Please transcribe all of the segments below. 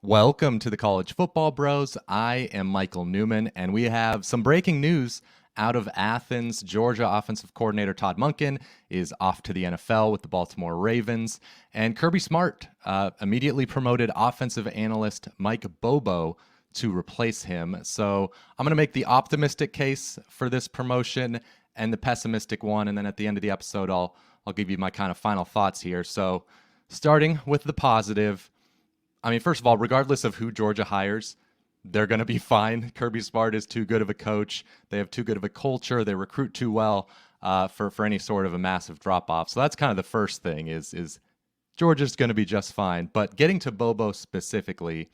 Welcome to the College Football Bros. I am Michael Newman, and we have some breaking news out of Athens. Georgia offensive coordinator Todd Monken is off to the NFL with the Baltimore Ravens, and Kirby Smart immediately promoted offensive analyst Mike Bobo to replace him. So I'm going to make the optimistic case for this promotion and the pessimistic one, and then at the end of the episode, I'll give you my kind of final thoughts here. So starting with the positive. I mean, first of all, regardless of who Georgia hires, they're going to be fine. Kirby Smart is too good of a coach. They have too good of a culture. They recruit too well for any sort of a massive drop-off. So that's kind of the first thing is Georgia's going to be just fine. But getting to Bobo specifically,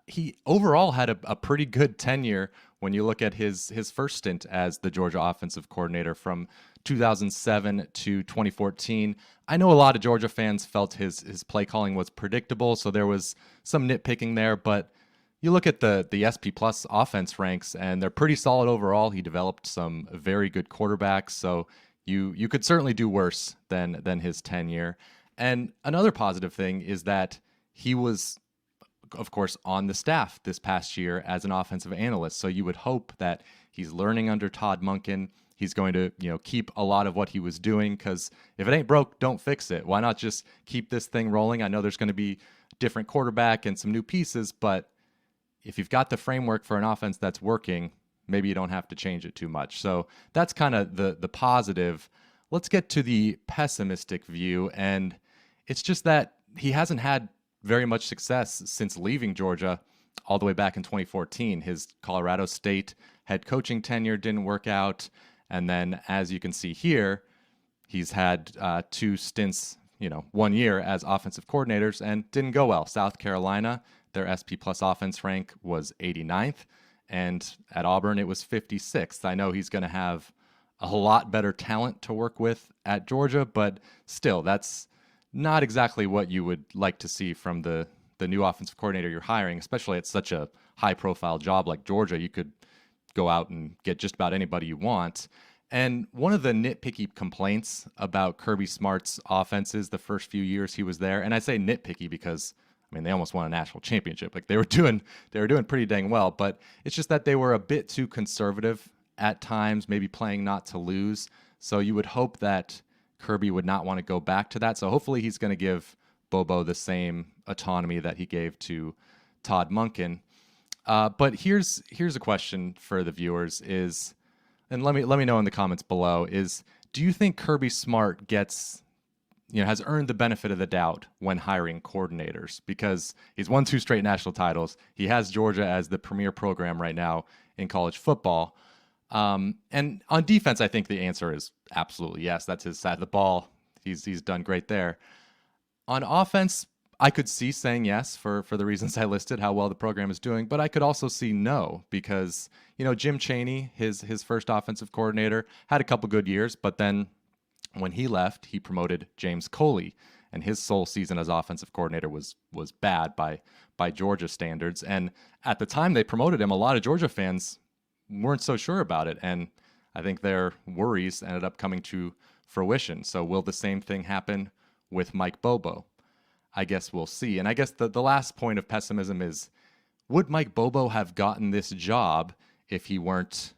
he overall had a pretty good tenure when you look at his first stint as the Georgia offensive coordinator from 2007 to 2014. I know a lot of Georgia fans felt his play calling was predictable, so there was some nitpicking there, but you look at the SP Plus offense ranks, and they're pretty solid overall. He developed some very good quarterbacks, so you could certainly do worse than his tenure. And another positive thing is that he was, of course, on the staff this past year as an offensive analyst. So you would hope that he's learning under Todd Monken. He's going to, keep a lot of what he was doing, because if it ain't broke, don't fix it. Why not just keep this thing rolling? I know there's going to be a different quarterback and some new pieces, but if you've got the framework for an offense that's working, maybe you don't have to change it too much. So that's kind of the positive. Let's get to the pessimistic view, and it's just that he hasn't had very much success since leaving Georgia all the way back in 2014. His Colorado State head coaching tenure didn't work out. And then, as you can see here, he's had two stints, 1 year as offensive coordinators, and didn't go well. South Carolina, their SP Plus offense rank was 89th, and at Auburn, it was 56th. I know he's going to have a whole lot better talent to work with at Georgia, but still, that's not exactly what you would like to see from the new offensive coordinator you're hiring, especially at such a high-profile job like Georgia. You could go out and get just about anybody you want. And one of the nitpicky complaints about Kirby Smart's offenses the first few years he was there, and I say nitpicky because they almost won a national championship. Like they were doing pretty dang well, but it's just that they were a bit too conservative at times, maybe playing not to lose. So you would hope that Kirby would not want to go back to that. So hopefully he's going to give Bobo the same autonomy that he gave to Todd Monken. But here's a question for the viewers is, and let me know in the comments below, is do you think Kirby Smart has earned the benefit of the doubt when hiring coordinators? Because he's won 2 straight national titles. He has Georgia as the premier program right now in college football. And on defense, I think the answer is absolutely yes. That's his side of the ball. He's done great there. On offense, I could see saying yes for the reasons I listed, how well the program is doing, but I could also see no because, Jim Chaney, his first offensive coordinator, had a couple good years, but then when he left, he promoted James Coley, and his sole season as offensive coordinator was bad by Georgia standards. And at the time they promoted him, a lot of Georgia fans weren't so sure about it, and I think their worries ended up coming to fruition. So will the same thing happen with Mike Bobo? I guess we'll see. And I guess the last point of pessimism is, would Mike Bobo have gotten this job if he weren't,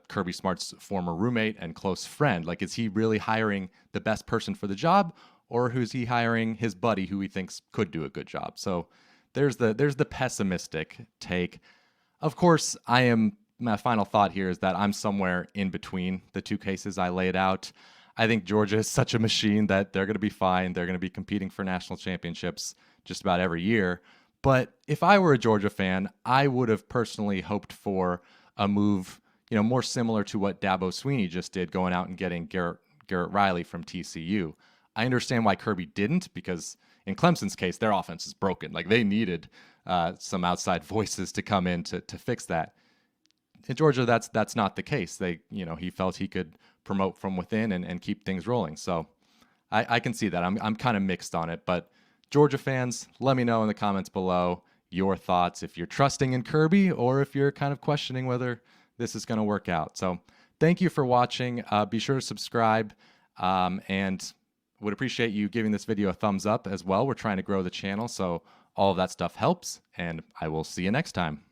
Kirby Smart's former roommate and close friend? Like, is he really hiring the best person for the job, or who's he hiring his buddy who he thinks could do a good job? So there's the pessimistic take. Of course, my final thought here is that I'm somewhere in between the two cases I laid out. I think Georgia is such a machine that they're going to be fine. They're going to be competing for national championships just about every year. But if I were a Georgia fan, I would have personally hoped for a move, more similar to what Dabo Swinney just did, going out and getting Garrett Riley from TCU. I understand why Kirby didn't, because in Clemson's case, their offense is broken. Like they needed some outside voices to come in to fix that. In Georgia, that's not the case. He felt he could promote from within and keep things rolling. So I can see that. I'm kind of mixed on it. But Georgia fans, let me know in the comments below your thoughts, if you're trusting in Kirby or if you're kind of questioning whether this is going to work out. So thank you for watching. Be sure to subscribe and would appreciate you giving this video a thumbs up as well. We're trying to grow the channel, so All of that stuff helps, and I will see you next time.